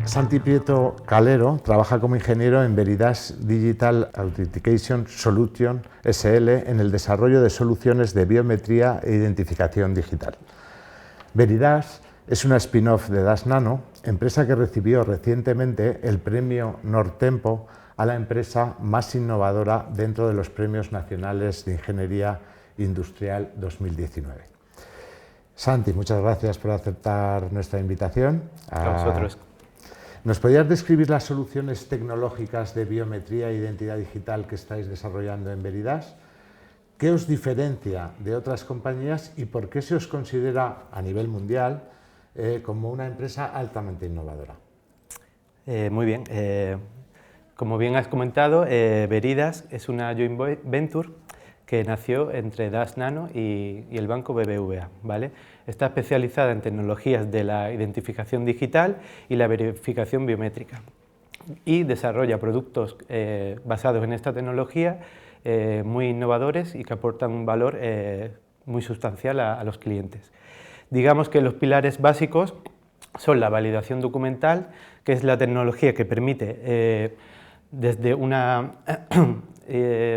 Santi Prieto Calero trabaja como ingeniero en Veridas Digital Authentication Solution SL en el desarrollo de soluciones de biometría e identificación digital. Veridas es una spin-off de Das Nano, empresa que recibió recientemente el premio Nortempo a la empresa más innovadora dentro de los Premios Nacionales de Ingeniería Industrial 2019. Santi, muchas gracias por aceptar nuestra invitación. A vosotros. ¿Nos podrías describir las soluciones tecnológicas de biometría e identidad digital que estáis desarrollando en Veridas? ¿Qué os diferencia de otras compañías y por qué se os considera a nivel mundial como una empresa altamente innovadora? Muy bien. Como bien has comentado, Veridas es una joint venture que nació entre Das Nano y el banco BBVA, ¿vale? Está especializada en tecnologías de la identificación digital y la verificación biométrica y desarrolla productos basados en esta tecnología muy innovadores y que aportan un valor muy sustancial a los clientes. Digamos que los pilares básicos son la validación documental, que es la tecnología que permite desde una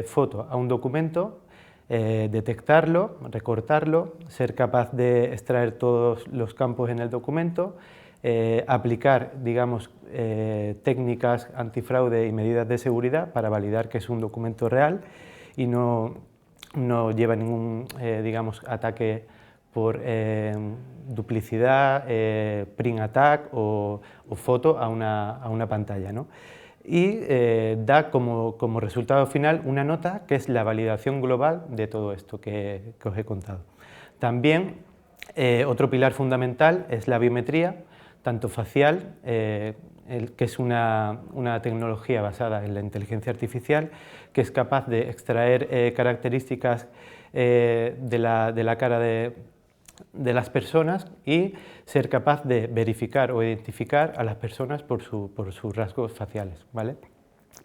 foto a un documento, detectarlo, recortarlo, ser capaz de extraer todos los campos en el documento, aplicar, digamos, técnicas antifraude y medidas de seguridad para validar que es un documento real y no lleva ningún, digamos, ataque por duplicidad, print attack o foto a una pantalla, ¿no? Y da como resultado final una nota que es la validación global de todo esto que os he contado. También otro pilar fundamental es la biometría, tanto facial, que es una tecnología basada en la inteligencia artificial, que es capaz de extraer características de la cara de las personas y ser capaz de verificar o identificar a las personas por sus rasgos faciales, ¿vale?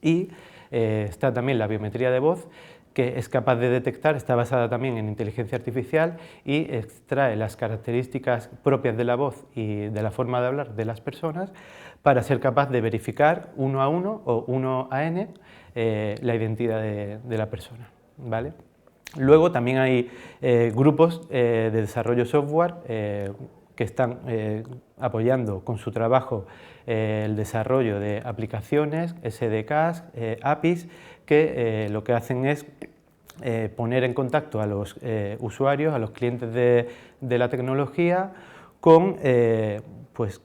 Y está también la biometría de voz, que es capaz de detectar, está basada también en inteligencia artificial y extrae las características propias de la voz y de la forma de hablar de las personas para ser capaz de verificar uno a uno o uno a n la identidad de la persona, ¿vale? Luego también hay grupos de desarrollo software que están apoyando con su trabajo el desarrollo de aplicaciones, SDKs, APIs, que lo que hacen es poner en contacto a los usuarios, a los clientes de la tecnología, con, pues,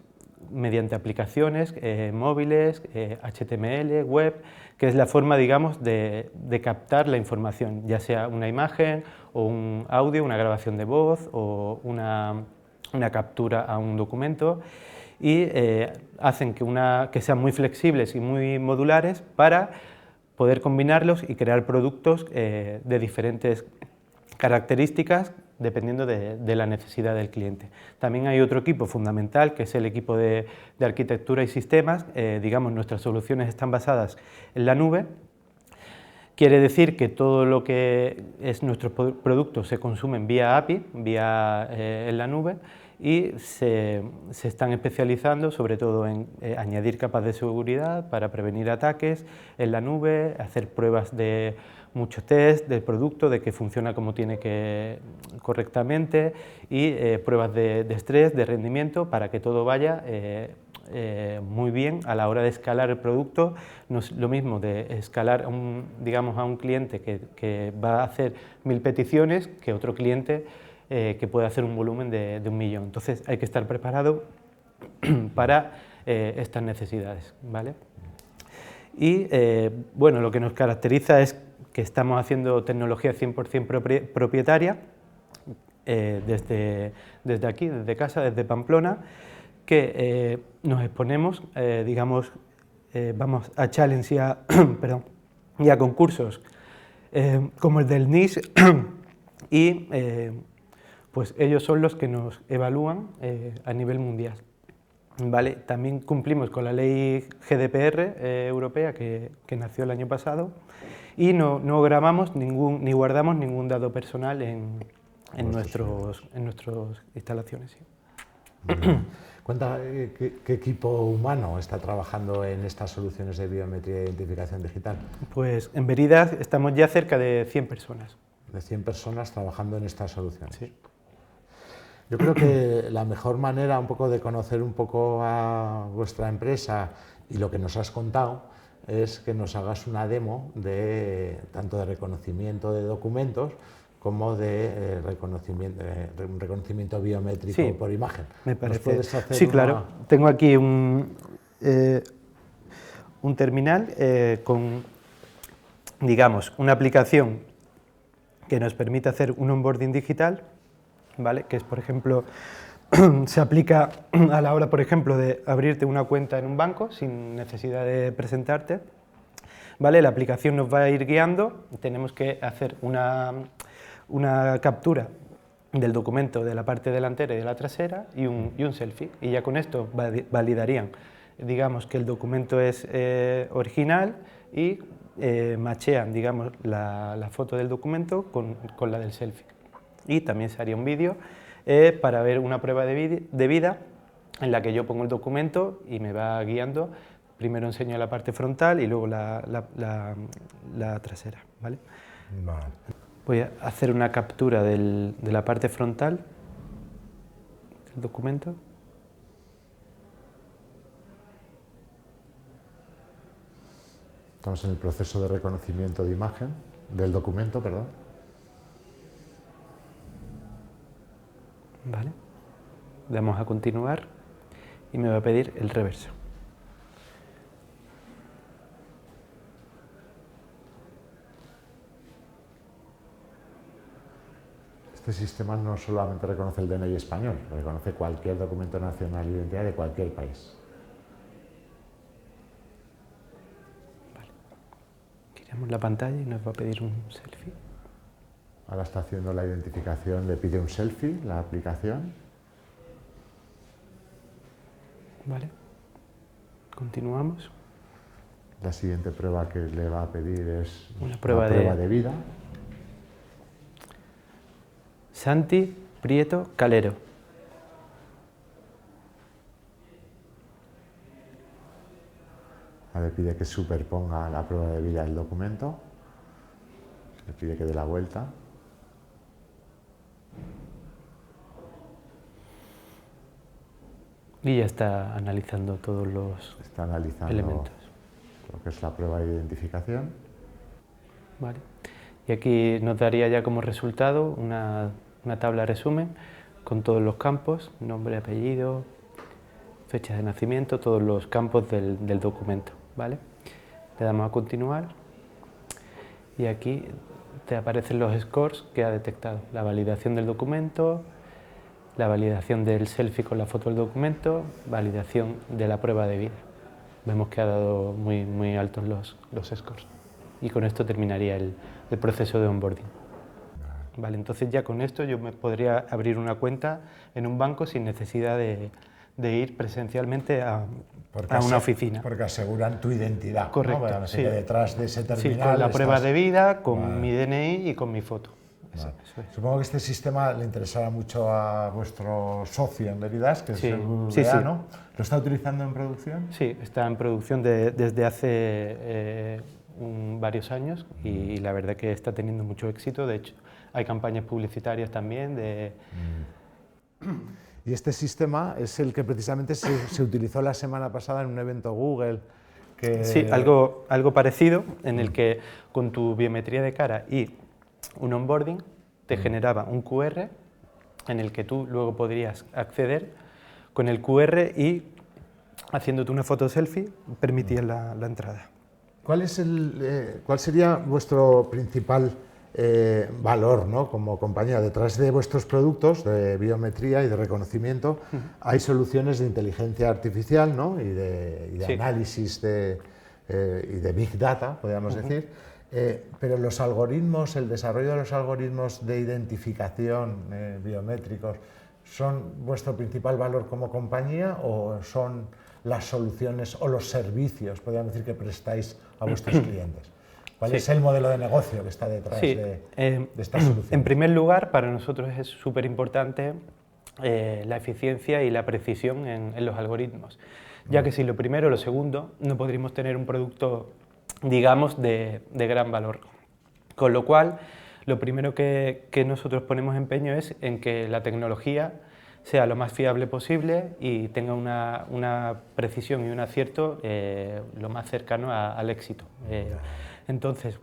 mediante aplicaciones móviles, HTML, web, que es la forma, digamos, de captar la información, ya sea una imagen o un audio, una grabación de voz o una captura a un documento, y hacen que sean muy flexibles y muy modulares para poder combinarlos y crear productos de diferentes características dependiendo de la necesidad del cliente. También hay otro equipo fundamental, que es el equipo de arquitectura y sistemas. Digamos, nuestras soluciones están basadas en la nube. Quiere decir que todo lo que es nuestros productos se consumen vía API, en la nube, y se están especializando sobre todo en añadir capas de seguridad para prevenir ataques en la nube, hacer pruebas de muchos test del producto, de que funciona como tiene que correctamente, y pruebas de estrés, de rendimiento, para que todo vaya muy bien a la hora de escalar el producto. No es lo mismo de escalar digamos, a un cliente que va a hacer 1000 peticiones que otro cliente que puede hacer un volumen de 1 millón. Entonces hay que estar preparado para estas necesidades, ¿vale? Y bueno, lo que nos caracteriza es que estamos haciendo tecnología 100% propietaria desde aquí, desde casa, desde Pamplona, que nos exponemos, digamos, vamos a challenge perdón, y a concursos como el del NIS y pues ellos son los que nos evalúan a nivel mundial, ¿vale? También cumplimos con la ley GDPR europea que nació el año pasado y no grabamos ni guardamos ningún dato personal en nuestras instalaciones. Sí. Cuenta, ¿qué equipo humano está trabajando en estas soluciones de biometría e identificación digital? Pues en Veridas estamos ya cerca de 100 personas. De 100 personas trabajando en estas soluciones. Sí. Yo creo que la mejor manera un poco de conocer un poco a vuestra empresa y lo que nos has contado es que nos hagas una demo de tanto de reconocimiento de documentos como de reconocimiento biométrico por imagen. Me parece. ¿Puedes hacer sí, claro. Tengo aquí un terminal con, digamos, una aplicación que nos permite hacer un onboarding digital, ¿vale? Que es, por ejemplo, se aplica a la hora, por ejemplo, de abrirte una cuenta en un banco sin necesidad de presentarte, ¿vale? La aplicación nos va a ir guiando, tenemos que hacer una captura del documento de la parte delantera y de la trasera y un selfie, y ya con esto validarían, digamos, que el documento es original y machean, digamos, la foto del documento con la del selfie. Y también se haría un vídeo para ver una prueba de vida en la que yo pongo el documento y me va guiando. Primero enseño la parte frontal y luego la trasera, ¿vale? Vale. Voy a hacer una captura de la parte frontal del documento. Estamos en el proceso de reconocimiento de imagen, del documento, perdón. Vale. Damos a continuar y me va a pedir el reverso. Este sistema no solamente reconoce el DNI español, reconoce cualquier documento nacional de identidad de cualquier país. Vale. Giramos la pantalla y nos va a pedir un selfie. Ahora está haciendo la identificación, le pide un selfie, la aplicación. Vale. Continuamos. La siguiente prueba que le va a pedir es una prueba de vida. Santi Prieto Calero. Le pide que superponga la prueba de vida del documento. Le pide que dé la vuelta. Y ya está analizando todos los elementos. Lo que es la prueba de identificación. Vale. Y aquí nos daría ya como resultado una tabla resumen con todos los campos, nombre, apellido, fecha de nacimiento, todos los campos del documento, ¿vale? Le damos a continuar y aquí te aparecen los scores que ha detectado, la validación del documento, la validación del selfie con la foto del documento, validación de la prueba de vida. Vemos que ha dado muy altos los scores. Y con esto terminaría el proceso de onboarding. Vale, entonces ya con esto yo me podría abrir una cuenta en un banco sin necesidad de ir presencialmente a una oficina. Porque aseguran tu identidad. Correcto. ¿No? Sí. Que detrás de ese terminal. Sí, con la prueba de vida, con mi DNI y con mi foto. Vale. Eso es. Supongo que este sistema le interesará mucho a vuestro socio en Veridas, que es el sí. ¿no? ¿Lo está utilizando en producción? Sí, está en producción desde hace varios años y la verdad que está teniendo mucho éxito. De hecho, hay campañas publicitarias también de... Y este sistema es el que precisamente se utilizó la semana pasada en un evento Google. Sí, algo parecido, en el que con tu biometría de cara y un onboarding te generaba un QR en el que tú luego podrías acceder con el QR y haciéndote una foto selfie permitías la entrada. ¿Cuál sería vuestro principal valor, ¿no? Como compañía? Detrás de vuestros productos de biometría y de reconocimiento hay soluciones de inteligencia artificial, ¿no? y de análisis y de Big Data, podríamos decir, pero los algoritmos, el desarrollo de los algoritmos de identificación biométricos, ¿son vuestro principal valor como compañía o son las soluciones o los servicios, podríamos decir, que prestáis a vuestros clientes? ¿Cuál es el modelo de negocio que está detrás de esta solución? En primer lugar, para nosotros es súper importante la eficiencia y la precisión en los algoritmos, ya que sin lo primero o lo segundo no podríamos tener un producto, digamos, de gran valor. Con lo cual, lo primero que nosotros ponemos empeño es en que la tecnología sea lo más fiable posible y tenga una precisión y un acierto lo más cercano al éxito. Entonces,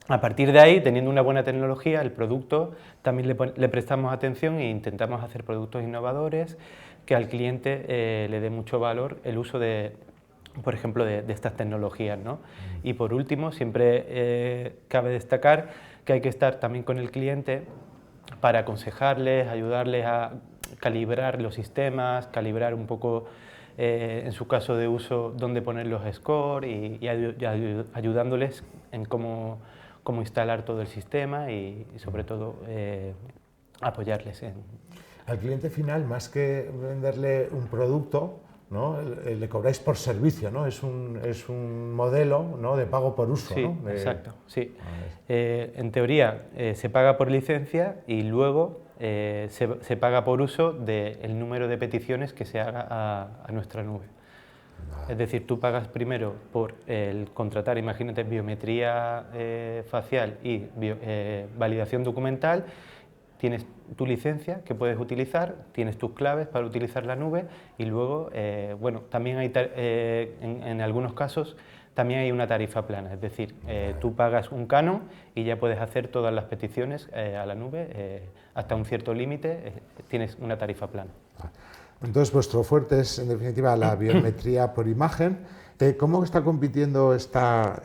a partir de ahí, teniendo una buena tecnología, el producto también le prestamos atención e intentamos hacer productos innovadores que al cliente le dé mucho valor el uso de, por ejemplo, de estas tecnologías, ¿no? Y por último, siempre cabe destacar que hay que estar también con el cliente para aconsejarles, ayudarles a calibrar los sistemas, calibrar un poco, en su caso de uso, dónde poner los scores y ayudándoles en cómo instalar todo el sistema y sobre todo apoyarles en... Al cliente final, más que venderle un producto, ¿no? Le cobráis por servicio, ¿no? Es un modelo, ¿no?, de pago por uso, sí, ¿no? Exacto, sí. En teoría se paga por licencia y luego se paga por uso del número de peticiones que se haga a nuestra nube. Es decir, tú pagas primero por el contratar, imagínate, biometría facial y validación documental, tienes tu licencia que puedes utilizar, tienes tus claves para utilizar la nube y luego, bueno, también hay, en algunos casos, también hay una tarifa plana, es decir, tú pagas un canon y ya puedes hacer todas las peticiones a la nube, hasta un cierto límite tienes una tarifa plana. Entonces, vuestro fuerte es, en definitiva, la biometría por imagen. ¿Cómo está compitiendo esta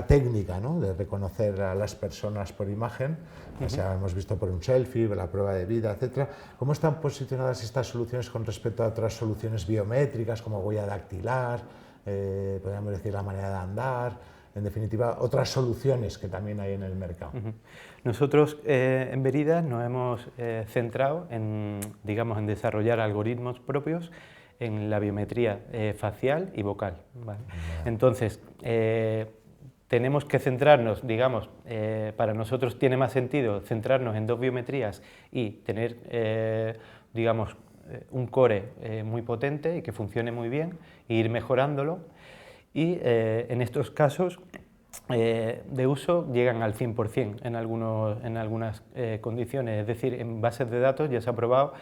técnica, ¿no?, de reconocer a las personas por imagen? O sea, hemos visto por un selfie, la prueba de vida, etcétera. ¿Cómo están posicionadas estas soluciones con respecto a otras soluciones biométricas, como huella dactilar, podríamos decir la manera de andar? En definitiva, otras soluciones que también hay en el mercado. Nosotros en Veridas nos hemos centrado en, digamos, en desarrollar algoritmos propios en la biometría facial y vocal, ¿vale? Entonces, tenemos que centrarnos, digamos, para nosotros tiene más sentido centrarnos en dos biometrías y tener, digamos, un core muy potente y que funcione muy bien e ir mejorándolo. Y en estos casos de uso llegan al 100% en algunas condiciones, es decir, en bases de datos ya se ha probado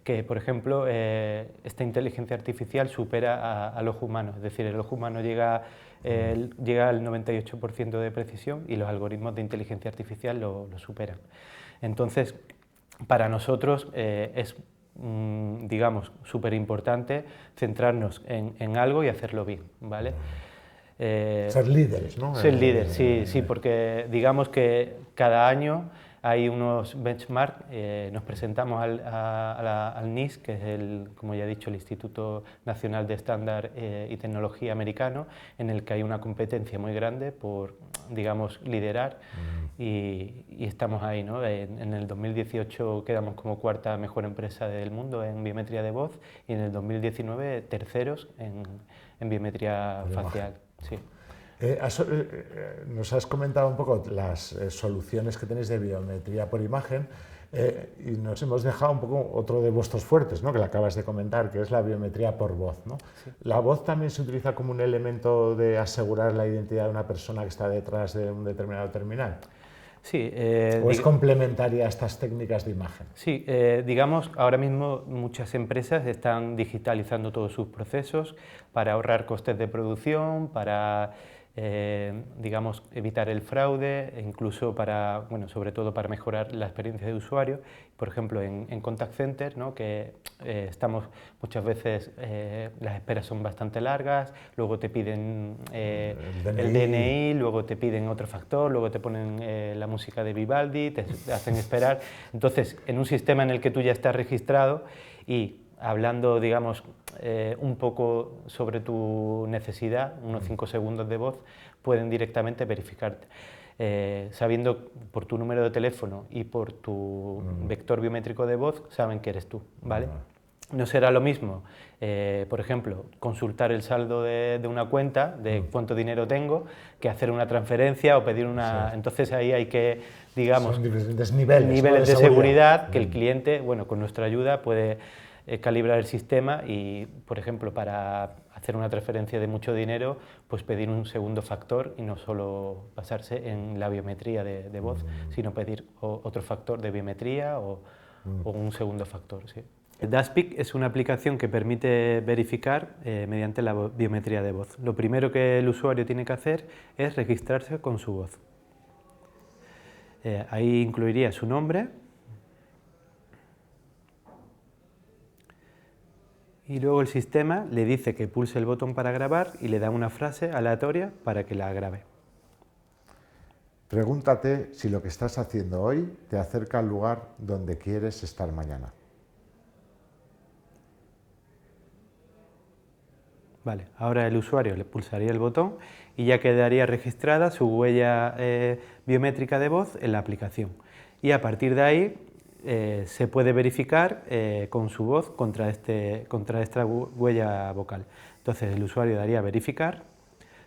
que, por ejemplo, esta inteligencia artificial supera al ojo humano, es decir, el ojo humano llega al 98% de precisión y los algoritmos de inteligencia artificial lo superan. Entonces, para nosotros es, digamos, súper importante centrarnos en algo y hacerlo bien, ¿vale? Ser líderes, ¿no? Ser líder, sí, porque digamos que cada año hay unos benchmarks, nos presentamos al NIST, que es, como ya he dicho, el Instituto Nacional de Estándar y Tecnología americano, en el que hay una competencia muy grande por, digamos, liderar y estamos ahí, ¿no? En el 2018 quedamos como cuarta mejor empresa del mundo en biometría de voz y en el 2019 terceros en biometría facial. Sí. Nos has comentado un poco las soluciones que tenéis de biometría por imagen y nos hemos dejado un poco otro de vuestros fuertes, ¿no?, que le acabas de comentar, que es la biometría por voz, ¿no? Sí. ¿La voz también se utiliza como un elemento de asegurar la identidad de una persona que está detrás de un determinado terminal? Sí, ¿O es complementaria a estas técnicas de imagen? Sí, digamos, ahora mismo muchas empresas están digitalizando todos sus procesos para ahorrar costes de producción, para, digamos, evitar el fraude, e incluso para, bueno, sobre todo para mejorar la experiencia de usuario. Por ejemplo, en Contact Center, ¿no?, que estamos muchas veces, las esperas son bastante largas, luego te piden el DNI, luego te piden otro factor, luego te ponen la música de Vivaldi, te hacen esperar. Entonces, en un sistema en el que tú ya estás registrado y hablando, digamos, un poco sobre tu necesidad, unos 5 segundos de voz, pueden directamente verificarte. Sabiendo por tu número de teléfono y por tu vector biométrico de voz, saben que eres tú, ¿vale? No será lo mismo, por ejemplo, consultar el saldo de una cuenta, de cuánto dinero tengo, que hacer una transferencia o pedir una... Sí. Entonces ahí hay que, digamos, son diferentes niveles, ¿no?, de seguridad que el cliente, bueno, con nuestra ayuda puede calibrar el sistema y, por ejemplo, para hacer una transferencia de mucho dinero, pues pedir un segundo factor y no solo basarse en la biometría de voz, sino pedir otro factor de biometría o un segundo factor, sí. DashPic es una aplicación que permite verificar mediante la biometría de voz. Lo primero que el usuario tiene que hacer es registrarse con su voz. Ahí incluiría su nombre y luego el sistema le dice que pulse el botón para grabar y le da una frase aleatoria para que la grabe. Pregúntate si lo que estás haciendo hoy te acerca al lugar donde quieres estar mañana. Vale, ahora el usuario le pulsaría el botón y ya quedaría registrada su huella biométrica de voz en la aplicación. Y a partir de ahí se puede verificar con su voz contra esta huella vocal. Entonces el usuario daría a verificar,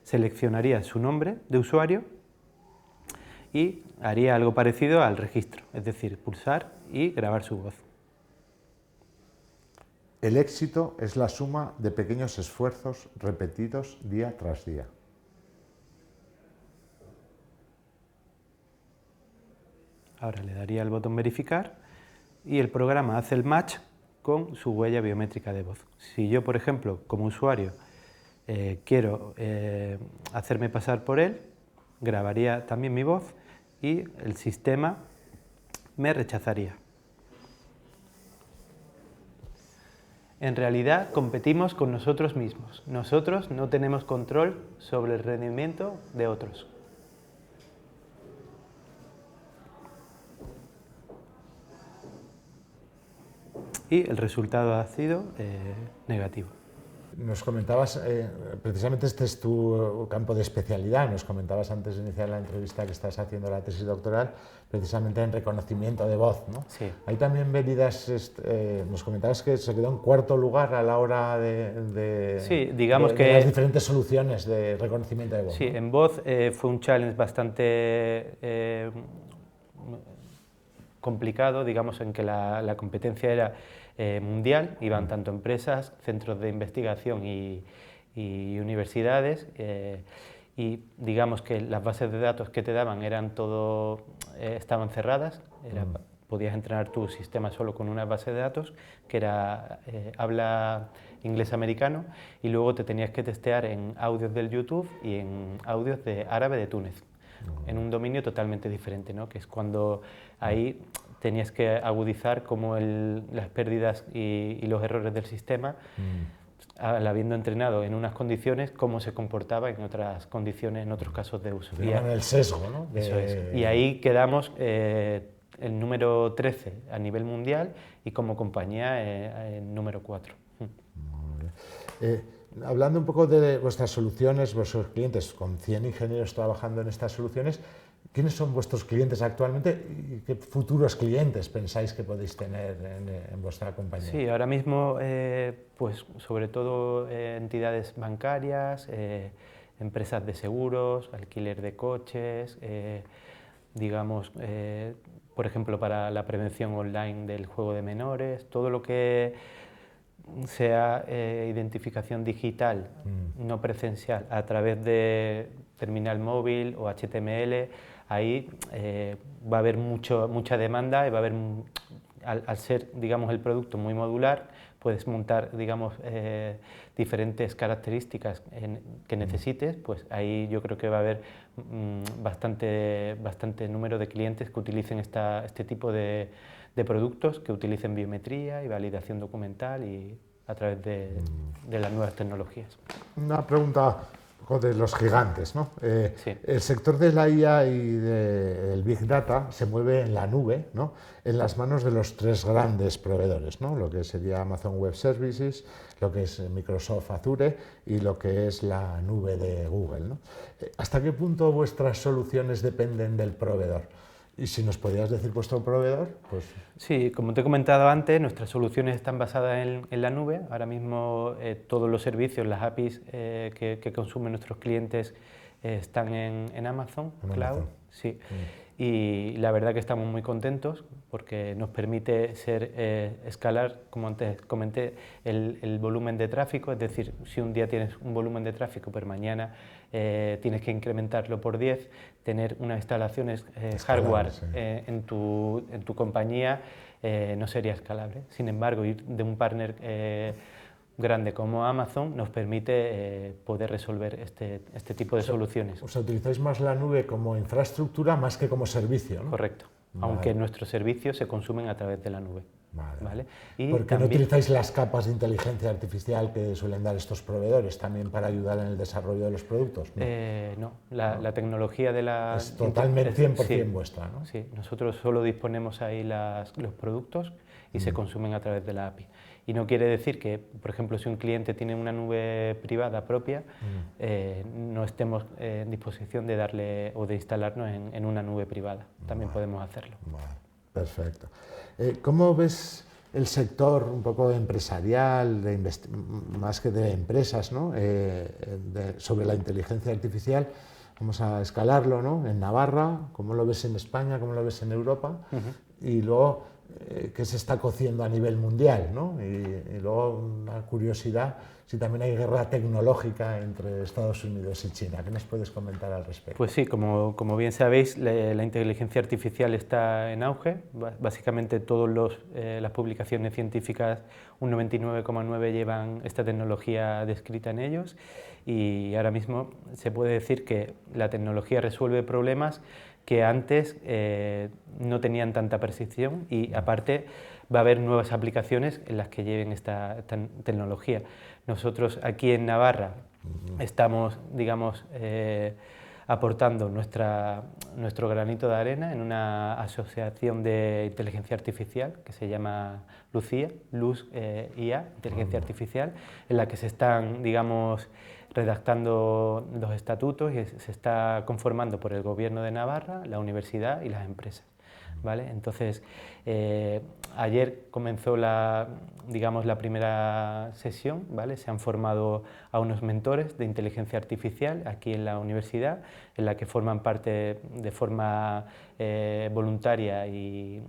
seleccionaría su nombre de usuario y haría algo parecido al registro, es decir, pulsar y grabar su voz. El éxito es la suma de pequeños esfuerzos repetidos día tras día. Ahora le daría el botón verificar y el programa hace el match con su huella biométrica de voz. Si yo, por ejemplo, como usuario, quiero hacerme pasar por él, grabaría también mi voz y el sistema me rechazaría. En realidad competimos con nosotros mismos. Nosotros no tenemos control sobre el rendimiento de otros. Y el resultado ha sido negativo. Nos comentabas, precisamente este es tu campo de especialidad, nos comentabas antes de iniciar la entrevista que estás haciendo la tesis doctoral precisamente en reconocimiento de voz, ¿no? Sí. Ahí también Veridas, nos comentabas que se quedó en cuarto lugar a la hora sí, digamos de que las diferentes soluciones de reconocimiento de voz. Sí, ¿no? en voz fue un challenge bastante complicado, digamos, en que la competencia era mundial, iban tanto empresas, centros de investigación y universidades, y digamos que las bases de datos que te daban eran estaban cerradas, podías entrenar tu sistema solo con una base de datos que era habla inglés-americano, y luego te tenías que testear en audios del YouTube y en audios de árabe de Túnez, en un dominio totalmente diferente, ¿no? Que es cuando ahí tenías que agudizar cómo las pérdidas y los errores del sistema, al habiendo entrenado en unas condiciones, cómo se comportaba en otras condiciones, en otros casos de uso. En el sesgo, ¿no? Eso es. Y ahí quedamos el número 13 a nivel mundial y como compañía el número 4. Hablando un poco de vuestras soluciones, vuestros clientes, con 100 ingenieros trabajando en estas soluciones, ¿quiénes son vuestros clientes actualmente y qué futuros clientes pensáis que podéis tener en vuestra compañía? Sí, ahora mismo, pues sobre todo entidades bancarias, empresas de seguros, alquiler de coches, digamos, por ejemplo, para la prevención online del juego de menores, todo lo que sea identificación digital no presencial a través de terminal móvil o HTML, ahí va a haber mucha demanda y va a haber, al ser, digamos, el producto muy modular, puedes montar, digamos, diferentes características que necesites, pues ahí yo creo que va a haber bastante número de clientes que utilicen este tipo de productos, que utilicen biometría y validación documental y a través de las nuevas tecnologías. Una pregunta de los gigantes, ¿no? Sí. El sector de la IA y del Big Data se mueve en la nube, ¿no? En las manos de los tres grandes proveedores, ¿no? Lo que sería Amazon Web Services, lo que es Microsoft Azure y lo que es la nube de Google, ¿no? ¿Hasta qué punto vuestras soluciones dependen del proveedor? Y si nos podías decir vuestro proveedor, pues... Sí, como te he comentado antes, nuestras soluciones están basadas en la nube. Ahora mismo todos los servicios, las APIs que consumen nuestros clientes están en Amazon Cloud. Sí. Y la verdad que estamos muy contentos porque nos permite escalar, como antes comenté, el volumen de tráfico. Es decir, si un día tienes un volumen de tráfico, pero mañana tienes que incrementarlo por 10, tener unas instalaciones hardware sí. en tu compañía no sería escalable. Sin embargo, ir de un partner grande como Amazon nos permite poder resolver este tipo de soluciones. O sea, utilizáis más la nube como infraestructura más que como servicio, ¿no? Correcto, aunque nuestros servicios se consumen a través de la nube. ¿Vale? Y ¿Por qué también, no utilizáis las capas de inteligencia artificial que suelen dar estos proveedores también para ayudar en el desarrollo de los productos? No, la tecnología de la... Es totalmente 100% sí, vuestra, ¿no? Sí, nosotros solo disponemos ahí los productos y se consumen a través de la API. Y no quiere decir que, por ejemplo, si un cliente tiene una nube privada propia, no estemos en disposición de darle o de instalarnos en una nube privada. También podemos hacerlo. Perfecto. ¿Cómo ves el sector un poco empresarial, más que de empresas, ¿no? Sobre la inteligencia artificial? Vamos a escalarlo, ¿no? En Navarra, ¿cómo lo ves en España? ¿Cómo lo ves en Europa? Y luego, ¿qué se está cociendo a nivel mundial, ¿no? Y luego, una curiosidad, si también hay guerra tecnológica entre Estados Unidos y China. ¿Qué nos puedes comentar al respecto? Pues sí, como bien sabéis, la inteligencia artificial está en auge. Básicamente todas las publicaciones científicas, un 99,9 llevan esta tecnología descrita en ellos, y ahora mismo se puede decir que la tecnología resuelve problemas que antes no tenían tanta precisión, y aparte va a haber nuevas aplicaciones en las que lleven esta tecnología. Nosotros aquí en Navarra estamos, digamos, aportando nuestro granito de arena en una asociación de inteligencia artificial que se llama Lucía, Luz IA, Inteligencia Artificial, en la que se están, digamos, redactando los estatutos y se está conformando por el Gobierno de Navarra, la universidad y las empresas. ¿Vale? Entonces, ayer comenzó digamos, la primera sesión, ¿vale? Se han formado a unos mentores de inteligencia artificial aquí en la universidad, en la que forman parte de forma voluntaria y...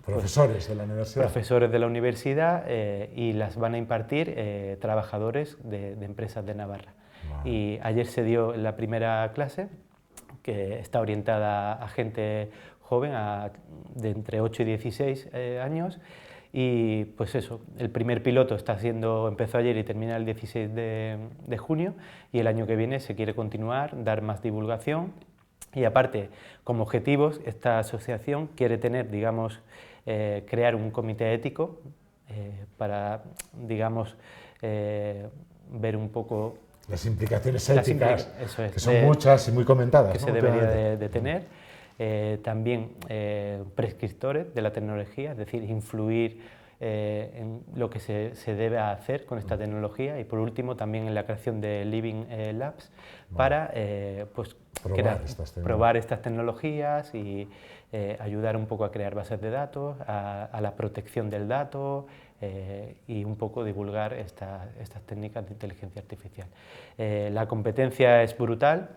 Profesores de la universidad. Profesores de la universidad, y las van a impartir trabajadores de empresas de Navarra. Y ayer se dio la primera clase, que está orientada a gente joven, de entre 8 y 16 años, y pues eso, el primer piloto empezó ayer y termina el 16 de junio, y el año que viene se quiere continuar, dar más divulgación, y aparte, como objetivos, esta asociación quiere tener, digamos, crear un comité ético para, digamos, ver un poco las implicaciones éticas, eso es, que son muchas y muy comentadas, que ¿no? se debería de tener. También prescriptores de la tecnología, es decir, influir en lo que se debe hacer con esta tecnología, y por último también en la creación de Living Labs para pues, probar estas tecnologías y ayudar un poco a crear bases de datos, a la protección del dato, y un poco divulgar estas técnicas de inteligencia artificial. La competencia es brutal.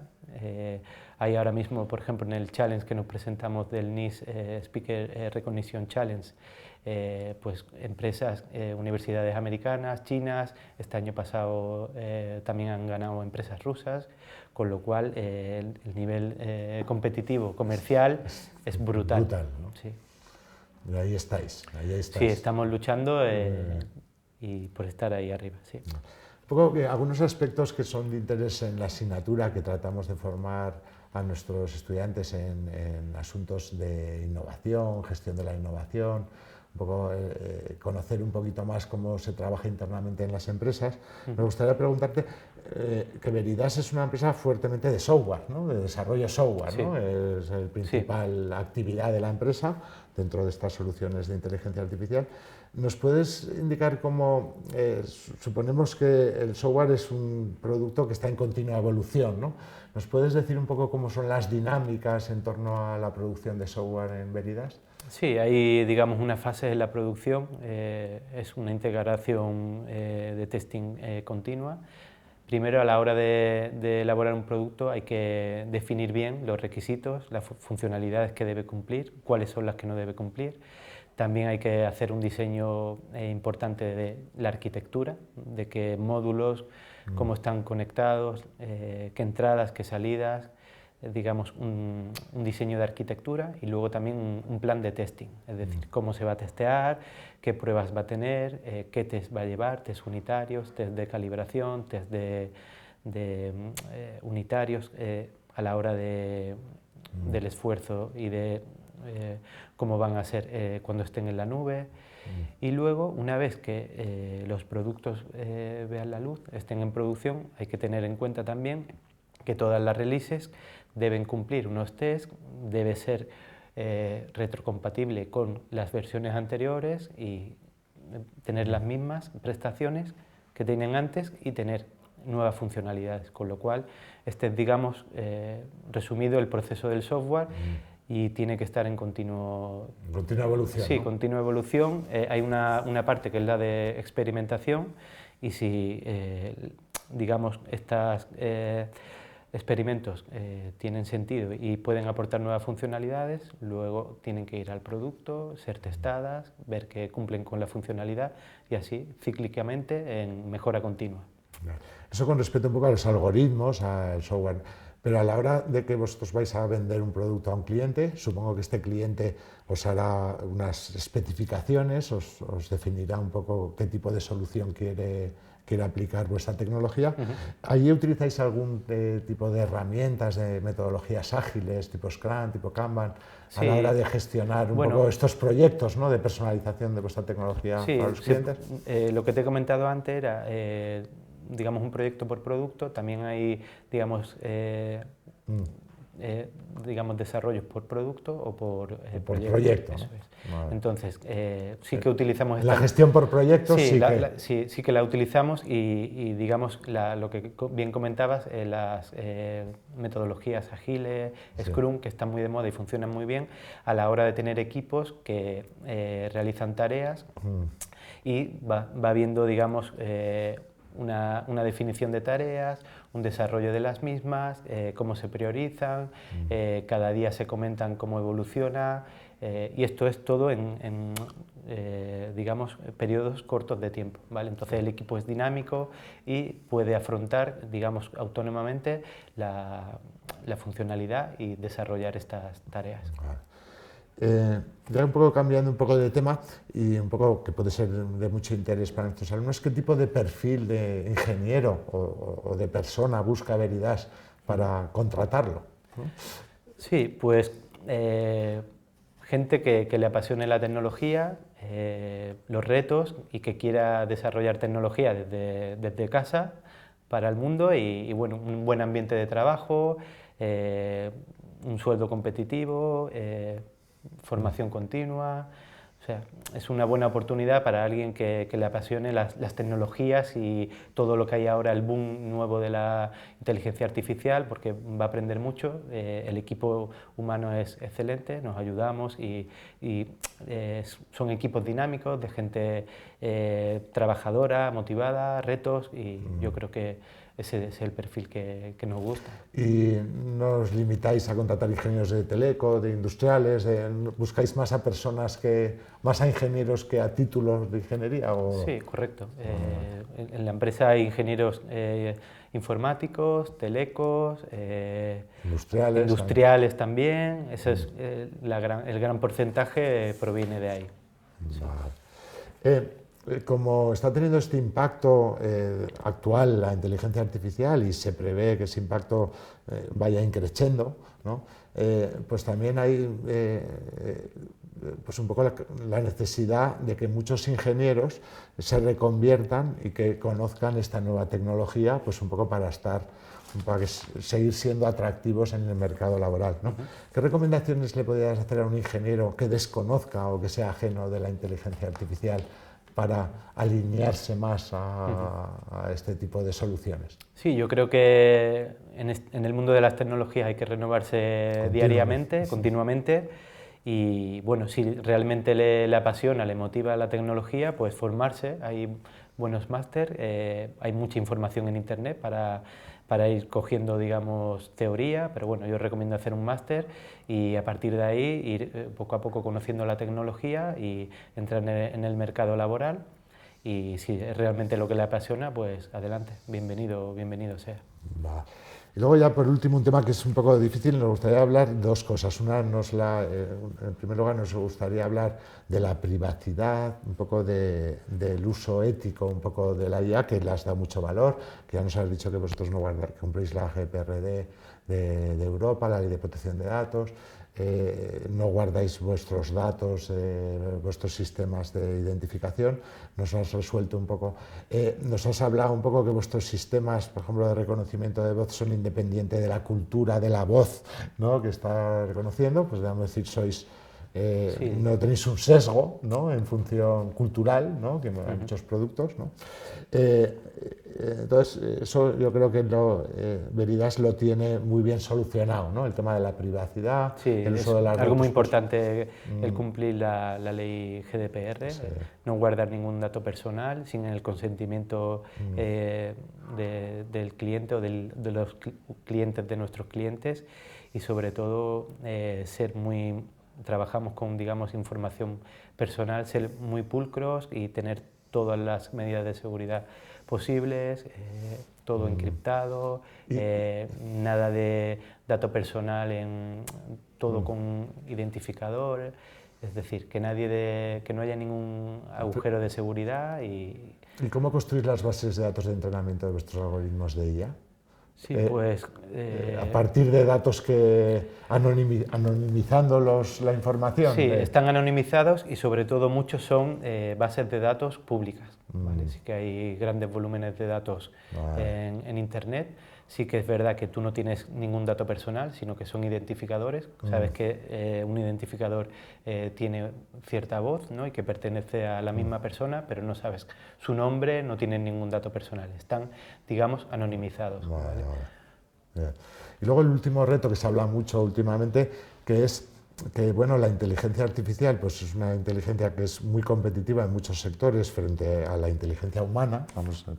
Hay ahora mismo, por ejemplo, en el challenge que nos presentamos del NIST Speaker Recognition Challenge, pues empresas, universidades americanas, chinas. Este año pasado también han ganado empresas rusas, con lo cual el nivel competitivo, comercial, es brutal. ¿no? Sí. Y ahí estáis. Sí, estamos luchando y por estar ahí arriba. Sí. Un poco algunos aspectos que son de interés en la asignatura que tratamos de formar a nuestros estudiantes en asuntos de innovación, gestión de la innovación, un poco conocer un poquito más cómo se trabaja internamente en las empresas. Me gustaría preguntarte que Veridas es una empresa fuertemente de software, ¿no? De desarrollo software, ¿no? Es la principal actividad de la empresa dentro de estas soluciones de inteligencia artificial. ¿Nos puedes indicar cómo, suponemos que el software es un producto que está en continua evolución, ¿no? ¿Nos puedes decir un poco cómo son las dinámicas en torno a la producción de software en Veridas? Sí, hay, digamos, una fase en la producción, es una integración de testing continua. Primero, a la hora de elaborar un producto hay que definir bien los requisitos, las funcionalidades que debe cumplir, cuáles son las que no debe cumplir. También hay que hacer un diseño importante de la arquitectura, de qué módulos, cómo están conectados, qué entradas, qué salidas, digamos un diseño de arquitectura y luego también un plan de testing, es decir, cómo se va a testear, qué pruebas va a tener, qué test va a llevar, test unitarios, test de calibración, test de unitarios a la hora del esfuerzo y de cómo van a ser cuando estén en la nube. Y luego, una vez que los productos vean la luz, estén en producción, hay que tener en cuenta también que todas las releases deben cumplir unos tests, debe ser retrocompatible con las versiones anteriores y tener las mismas prestaciones que tienen antes y tener nuevas funcionalidades, con lo cual este es, digamos, resumido el proceso del software y tiene que estar en continua evolución. Sí, ¿no? continua evolución. Hay una parte que es la de experimentación y si, digamos, estos experimentos tienen sentido y pueden aportar nuevas funcionalidades, luego tienen que ir al producto, ser testadas, ver que cumplen con la funcionalidad y así, cíclicamente, en mejora continua. Eso con respecto un poco a los algoritmos, al software. Pero a la hora de que vosotros vais a vender un producto a un cliente, supongo que este cliente os hará unas especificaciones, os definirá un poco qué tipo de solución quiere aplicar vuestra tecnología. ¿Allí utilizáis algún tipo de herramientas, de metodologías ágiles, tipo Scrum, tipo Kanban, a la hora de gestionar un poco estos proyectos, ¿no?, de personalización de vuestra tecnología para los clientes? Lo que te he comentado antes era digamos, un proyecto por producto, también hay, digamos, digamos desarrollos por producto o por proyecto. Eso es. Vale. Entonces, sí que utilizamos... La gestión por proyectos sí que la utilizamos y digamos, lo que bien comentabas, las metodologías ágiles, Scrum, que están muy de moda y funcionan muy bien a la hora de tener equipos que realizan tareas y va viendo, digamos, una definición de tareas, un desarrollo de las mismas, cómo se priorizan, cada día se comentan cómo evoluciona y esto es todo en digamos, periodos cortos de tiempo, ¿vale? Entonces el equipo es dinámico y puede afrontar, digamos, autónomamente la funcionalidad y desarrollar estas tareas. Ya un poco cambiando un poco de tema y un poco que puede ser de mucho interés para nuestros alumnos, ¿qué tipo de perfil de ingeniero o de persona busca Veridas para contratarlo? Sí, pues gente que le apasione la tecnología, los retos y que quiera desarrollar tecnología desde casa para el mundo y bueno, un buen ambiente de trabajo, un sueldo competitivo, formación continua, o sea, es una buena oportunidad para alguien que le apasione las tecnologías y todo lo que hay ahora, el boom nuevo de la inteligencia artificial, porque va a aprender mucho, el equipo humano es excelente, nos ayudamos y son equipos dinámicos de gente trabajadora, motivada, retos y yo creo que ese es el perfil que nos gusta. ¿Y no os limitáis a contratar ingenieros de teleco, de industriales? ¿Buscáis más a personas más a ingenieros que a títulos de ingeniería? ¿O? Sí, correcto. En la empresa hay ingenieros informáticos, telecos, industriales también. Ese es el gran porcentaje proviene de ahí. Sí. Como está teniendo este impacto actual la inteligencia artificial y se prevé que ese impacto vaya increciendo, ¿no? Pues también hay pues un poco la necesidad de que muchos ingenieros se reconviertan y que conozcan esta nueva tecnología, pues un poco para seguir siendo atractivos en el mercado laboral, ¿no? ¿Qué recomendaciones le podrías hacer a un ingeniero que desconozca o que sea ajeno de la inteligencia artificial para alinearse más a este tipo de soluciones? Sí, yo creo que en el mundo de las tecnologías hay que renovarse diariamente, continuamente, y bueno, si realmente le apasiona, le motiva la tecnología, pues formarse. Hay buenos máster, hay mucha información en internet para ir cogiendo, digamos, teoría, pero bueno, yo recomiendo hacer un máster y a partir de ahí ir poco a poco conociendo la tecnología y entrar en el mercado laboral. Y si es realmente lo que le apasiona, pues adelante, bienvenido, bienvenido sea. Va. Y luego ya por último un tema que es un poco difícil, nos gustaría hablar dos cosas. Una, en primer lugar nos gustaría hablar de la privacidad, un poco del uso ético, un poco de la IA, que le has dado mucho valor, que ya nos has dicho que vosotros no cumpléis la GPRD de Europa, la Ley de Protección de Datos, no guardáis vuestros datos, vuestros sistemas de identificación. Nos has resuelto un poco, nos has hablado un poco que vuestros sistemas, por ejemplo, de reconocimiento de voz son independientes de la cultura de la voz, ¿no?, que está reconociendo, pues debemos decir, sois... Sí. No tenéis un sesgo, ¿no?, en función cultural, ¿no?, que hay muchos productos, ¿no? Entonces, eso yo creo que Veridas lo tiene muy bien solucionado, ¿no?, el tema de la privacidad, sí, el uso de las algo muy importante, el cumplir la ley GDPR, sí. No guardar ningún dato personal sin el consentimiento del cliente o de los clientes de nuestros clientes, y sobre todo trabajamos con, digamos, información personal, ser muy pulcros y tener todas las medidas de seguridad posibles, todo encriptado, nada de dato personal, todo con identificador, es decir, que no haya ningún agujero de seguridad. ¿Y cómo construir las bases de datos de entrenamiento de vuestros algoritmos de IA? Sí, pues... a partir de datos que anonimizando la información. Sí, están anonimizados y sobre todo muchos son bases de datos públicas. ¿Vale? Sí que hay grandes volúmenes de datos en Internet. Sí que es verdad que tú no tienes ningún dato personal, sino que son identificadores. Sabes que un identificador tiene cierta voz, ¿no?, y que pertenece a la misma persona, pero no sabes su nombre, no tienen ningún dato personal. Están, digamos, anonimizados. ¿Vale? Bien. Y luego el último reto que se habla mucho últimamente, que es que, bueno, la inteligencia artificial pues es una inteligencia que es muy competitiva en muchos sectores frente a la inteligencia humana,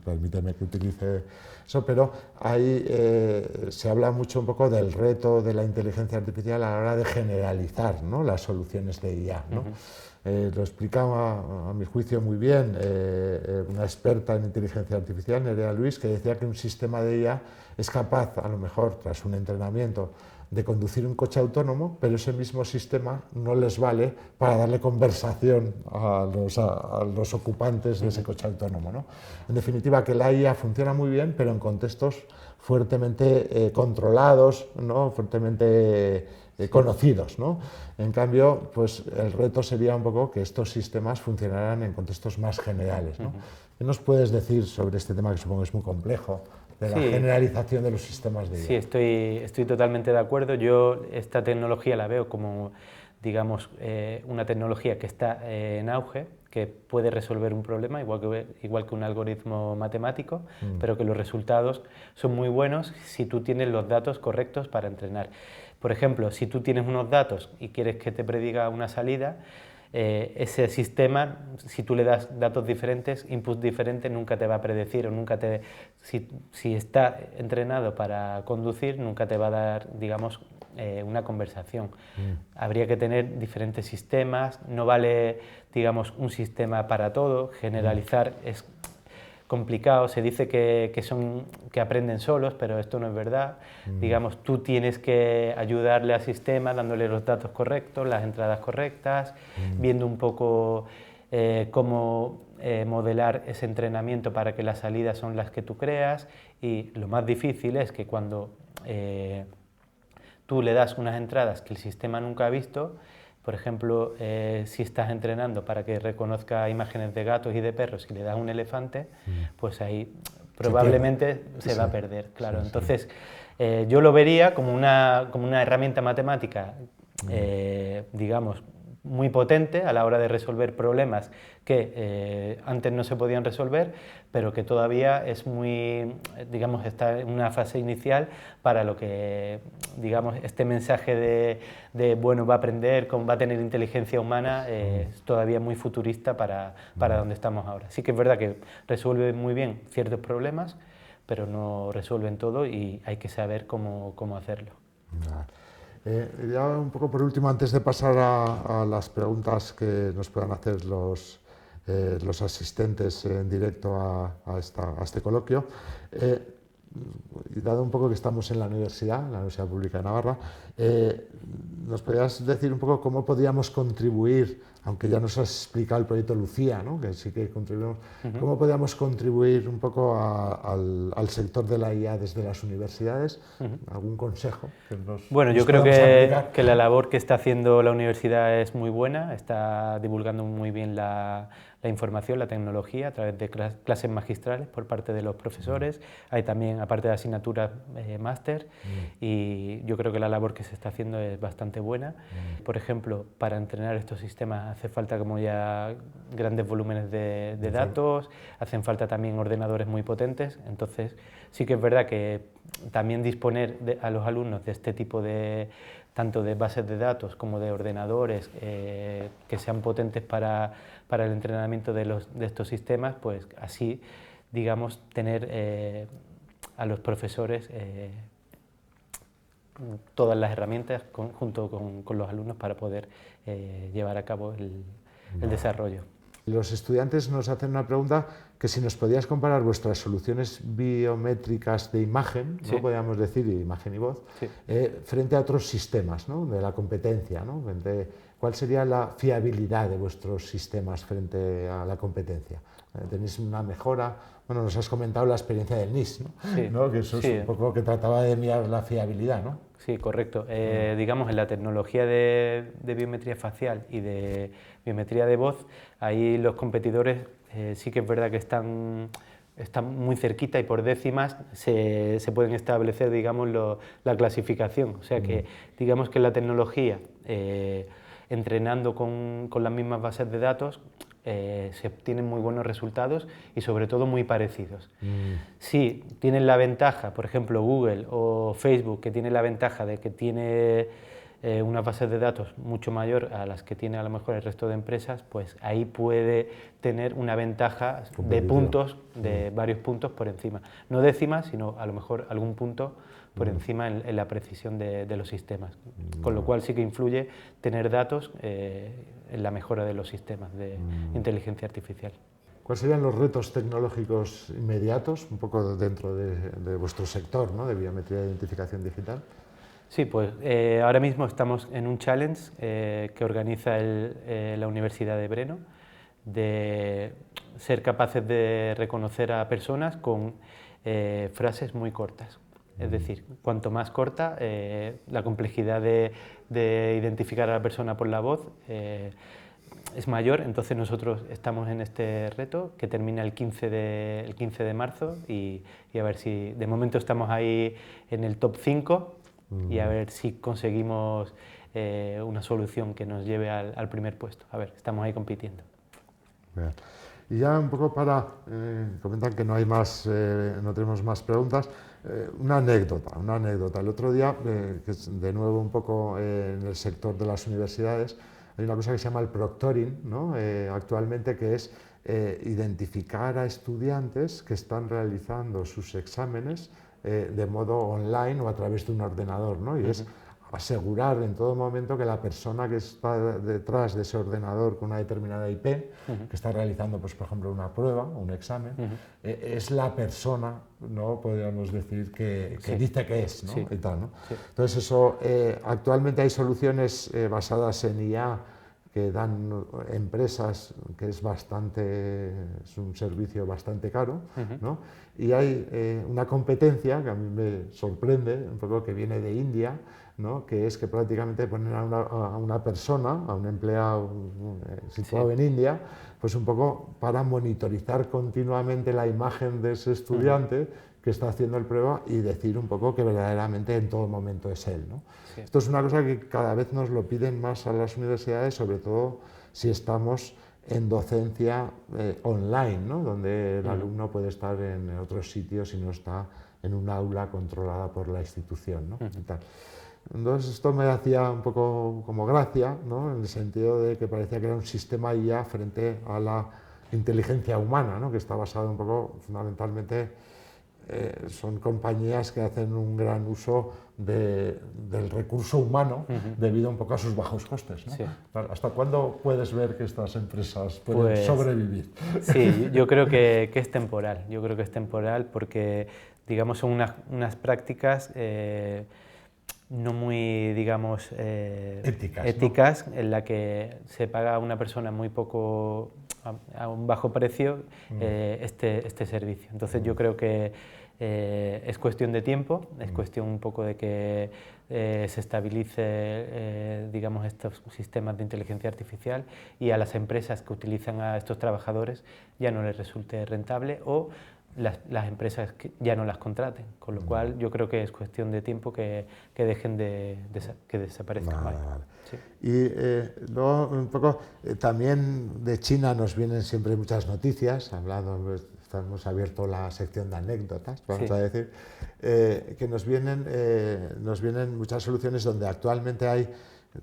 permíteme que utilice eso, pero ahí se habla mucho un poco del reto de la inteligencia artificial a la hora de generalizar, ¿no?, las soluciones de IA, ¿no? Lo explicaba, a mi juicio, muy bien una experta en inteligencia artificial, Nerea Luis, que decía que un sistema de IA es capaz, a lo mejor tras un entrenamiento, de conducir un coche autónomo, pero ese mismo sistema no les vale para darle conversación a los ocupantes de ese coche autónomo, ¿no? En definitiva, que la IA funciona muy bien, pero en contextos fuertemente controlados, ¿no?, fuertemente conocidos, ¿no? En cambio, pues el reto sería un poco que estos sistemas funcionaran en contextos más generales, ¿no? ¿Qué nos puedes decir sobre este tema, que supongo es muy complejo, de la generalización de los sistemas de IA? Sí, estoy totalmente de acuerdo. Yo esta tecnología la veo como, digamos, una tecnología que está en auge, que puede resolver un problema, igual que un algoritmo matemático, pero que los resultados son muy buenos si tú tienes los datos correctos para entrenar. Por ejemplo, si tú tienes unos datos y quieres que te prediga una salida, ese sistema, si tú le das datos diferentes, inputs diferentes, nunca te va a predecir, o si está entrenado para conducir, nunca te va a dar, digamos, una conversación. Habría que tener diferentes sistemas, no vale, digamos, un sistema para todo, generalizar es complicado, se dice que aprenden solos, pero esto no es verdad. Digamos, tú tienes que ayudarle al sistema dándole los datos correctos, las entradas correctas, viendo un poco cómo modelar ese entrenamiento para que las salidas son las que tú creas, y lo más difícil es que cuando tú le das unas entradas que el sistema nunca ha visto, Por ejemplo, si estás entrenando para que reconozca imágenes de gatos y de perros y le das un elefante, pues ahí probablemente se va a perder, claro. Sí, entonces, yo lo vería como una herramienta matemática, digamos, muy potente a la hora de resolver problemas que antes no se podían resolver, pero que todavía es muy, digamos, está en una fase inicial para lo que, digamos, este mensaje de bueno, va a aprender, va a tener inteligencia humana, es todavía muy futurista para donde estamos ahora. Sí que es verdad que resuelve muy bien ciertos problemas, pero no resuelven todo y hay que saber cómo hacerlo. Ya un poco por último, antes de pasar a las preguntas que nos puedan hacer los asistentes en directo a este coloquio, y dado un poco que estamos en la Universidad Pública de Navarra, ¿nos podrías decir un poco cómo podríamos contribuir, aunque ya nos has explicado el proyecto Lucía, ¿no? Que sí que contribuimos, cómo podríamos contribuir un poco al sector de la IA desde las universidades? ¿Algún consejo que Bueno, yo creo que la labor que está haciendo la universidad es muy buena, está divulgando muy bien la información, la tecnología, a través de clases magistrales por parte de los profesores. Hay también, aparte de asignaturas, máster, y yo creo que la labor que se está haciendo es bastante buena. Por ejemplo, para entrenar estos sistemas hace falta como ya grandes volúmenes de datos, hacen falta también ordenadores muy potentes, entonces sí que es verdad que también disponer a los alumnos de este tipo de tanto de bases de datos como de ordenadores que sean potentes para el entrenamiento de estos sistemas, pues así, digamos, tener a los profesores todas las herramientas junto con los alumnos para poder llevar a cabo el desarrollo. Los estudiantes nos hacen una pregunta, que si nos podías comparar vuestras soluciones biométricas de imagen, sí, ¿no? Podríamos decir, imagen y voz, sí, frente a otros sistemas, ¿no? De la competencia, ¿no? ¿Cuál sería la fiabilidad de vuestros sistemas frente a la competencia? ¿Tenéis una mejora? Bueno, nos has comentado la experiencia del NIS, ¿no? Sí, ¿no? Que eso es un poco lo que trataba de mirar la fiabilidad, ¿no? Sí, correcto. Digamos, en la tecnología de biometría facial y de biometría de voz, ahí los competidores sí que es verdad que están muy cerquita y por décimas se pueden establecer, digamos, la clasificación. O sea que, digamos que la tecnología, entrenando con las mismas bases de datos, se obtienen muy buenos resultados y sobre todo muy parecidos. Sí, tienen la ventaja, por ejemplo Google o Facebook, que tiene la ventaja de que tiene unas bases de datos mucho mayor a las que tiene a lo mejor el resto de empresas, pues ahí puede tener una ventaja de puntos, de varios puntos por encima. No décimas, sino a lo mejor algún punto por encima en la precisión de los sistemas. Con lo cual sí que influye tener datos en la mejora de los sistemas de inteligencia artificial. ¿Cuáles serían los retos tecnológicos inmediatos, un poco dentro de vuestro sector, ¿no? De biometría de identificación digital? Sí, pues ahora mismo estamos en un challenge que organiza la Universidad de Breno, de ser capaces de reconocer a personas con frases muy cortas. Es decir, cuanto más corta, la complejidad de identificar a la persona por la voz es mayor. Entonces nosotros estamos en este reto que termina el 15 de marzo y a ver si de momento estamos ahí en el top 5 y a ver si conseguimos una solución que nos lleve al primer puesto. A ver, estamos ahí compitiendo. Bien. Y ya un poco para, comentan que no hay más, no tenemos más preguntas, una anécdota. El otro día, que es de nuevo un poco en el sector de las universidades, hay una cosa que se llama el proctoring, ¿no? Actualmente, que es identificar a estudiantes que están realizando sus exámenes de modo online o a través de un ordenador, ¿no? Y es asegurar en todo momento que la persona que está detrás de ese ordenador con una determinada IP, que está realizando, pues, por ejemplo, una prueba o un examen, es la persona, ¿no? Podríamos decir que dice que es, ¿no? Y tal, ¿no? Entonces eso, actualmente hay soluciones basadas en IA que dan empresas, que es un servicio bastante caro, ¿no? Y hay una competencia que a mí me sorprende, un poco que viene de India, ¿no? Que es que prácticamente ponen a una persona, a un empleado situado en India, pues un poco para monitorizar continuamente la imagen de ese estudiante que está haciendo el prueba y decir un poco que verdaderamente en todo momento es él, ¿no? Sí. Esto es una cosa que cada vez nos lo piden más a las universidades, sobre todo si estamos en docencia online, ¿no? Donde el alumno puede estar en otros sitios y no está en un aula controlada por la institución, ¿no? Y tal. Entonces esto me hacía un poco como gracia, ¿no? En el sentido de que parecía que era un sistema IA frente a la inteligencia humana, ¿no? Que está basado un poco fundamentalmente, son compañías que hacen un gran uso del recurso humano debido un poco a sus bajos costes, ¿no? Sí. ¿Hasta cuándo puedes ver que estas empresas pueden sobrevivir? Sí, yo creo que es temporal. Yo creo que es temporal porque, digamos, son unas prácticas no muy, digamos, éticas, ¿no? En la que se paga a una persona muy poco, a un bajo precio, este servicio. Entonces yo creo que es cuestión de tiempo, es cuestión un poco de que se estabilice, digamos, estos sistemas de inteligencia artificial y a las empresas que utilizan a estos trabajadores ya no les resulte rentable o las empresas que ya no las contraten, con lo cual yo creo que es cuestión de tiempo que dejen que desaparezcan. Vale. Sí. Y luego un poco también de China nos vienen siempre muchas noticias, hemos abierto la sección de anécdotas, vamos a decir, que nos vienen muchas soluciones donde actualmente hay,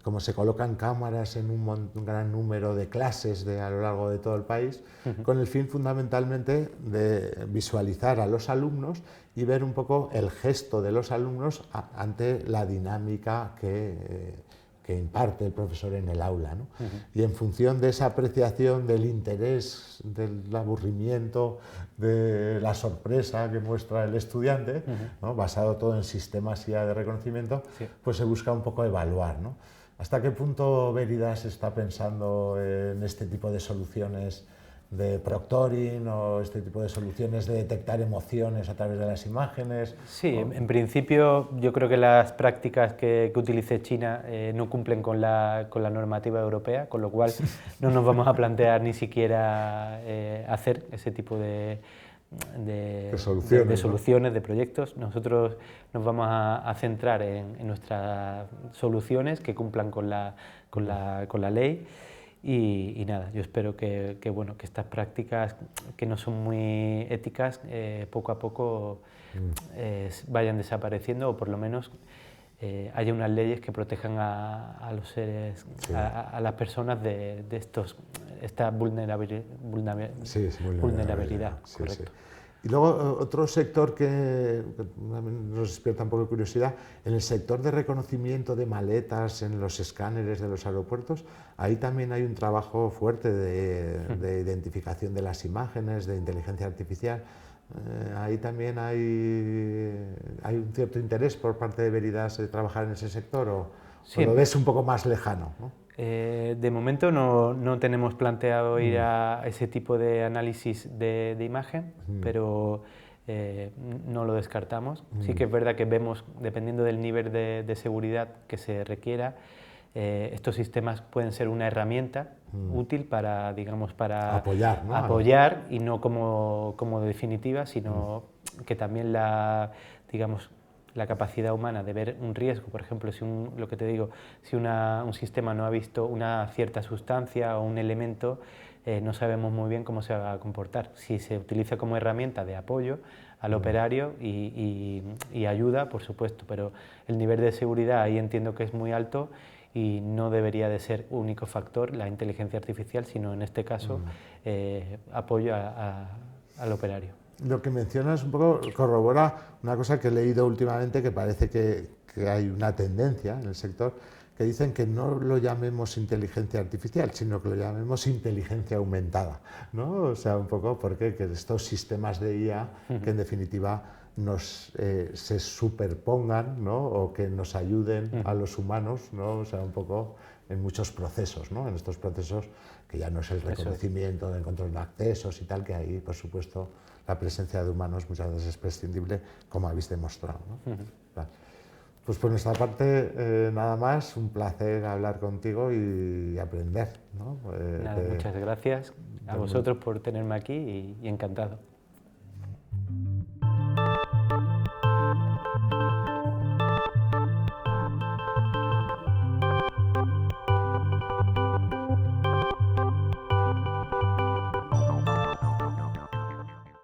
como se colocan cámaras en un gran número de clases a lo largo de todo el país, con el fin fundamentalmente de visualizar a los alumnos y ver un poco el gesto de los alumnos ante la dinámica que imparte el profesor en el aula, ¿no? Y en función de esa apreciación del interés, del aburrimiento, de la sorpresa que muestra el estudiante, ¿no? Basado todo en sistemas IA de reconocimiento, pues se busca un poco evaluar, ¿no? ¿Hasta qué punto Veridas está pensando en este tipo de soluciones de proctoring o este tipo de soluciones de detectar emociones a través de las imágenes? Sí, en principio yo creo que las prácticas que utilice China no cumplen con la normativa europea, con lo cual no nos vamos a plantear ni siquiera hacer ese tipo de soluciones, de proyectos. Nosotros nos vamos a centrar en nuestras soluciones que cumplan con la ley y nada, yo espero que estas prácticas que no son muy éticas poco a poco vayan desapareciendo o por lo menos haya unas leyes que protejan a los seres, a las personas de esta vulnerabilidad. Correcto. Sí. Y luego otro sector que nos despierta un poco de curiosidad, en el sector de reconocimiento de maletas en los escáneres de los aeropuertos, ahí también hay un trabajo fuerte de identificación de las imágenes, de inteligencia artificial. Ahí también hay un cierto interés por parte de Veridas de trabajar en ese sector o lo ves un poco más lejano, ¿no? De momento no tenemos planteado ir a ese tipo de análisis de imagen, pero no lo descartamos. Sí que es verdad que vemos, dependiendo del nivel de seguridad que se requiera, estos sistemas pueden ser una herramienta útil para, digamos, para apoyar y no como definitiva, sino que también la capacidad humana de ver un riesgo, por ejemplo, si un sistema no ha visto una cierta sustancia o un elemento, no sabemos muy bien cómo se va a comportar. Si se utiliza como herramienta de apoyo al operario y ayuda, por supuesto, pero el nivel de seguridad ahí entiendo que es muy alto y no debería de ser único factor la inteligencia artificial, sino en este caso apoyo al operario. Lo que mencionas un poco corrobora una cosa que he leído últimamente que parece que hay una tendencia en el sector que dicen que no lo llamemos inteligencia artificial, sino que lo llamemos inteligencia aumentada, ¿no? O sea, un poco porque que estos sistemas de IA que en definitiva se superpongan, ¿no? O que nos ayuden a los humanos, ¿no? O sea, un poco en muchos procesos, ¿no? En estos procesos que ya no es el reconocimiento del control de accesos y tal, que ahí, por supuesto, la presencia de humanos muchas veces es prescindible, como habéis demostrado, ¿no? Vale. Pues por nuestra parte, nada más, un placer hablar contigo y aprender, ¿no? Nada, muchas gracias a vosotros por tenerme aquí y encantado.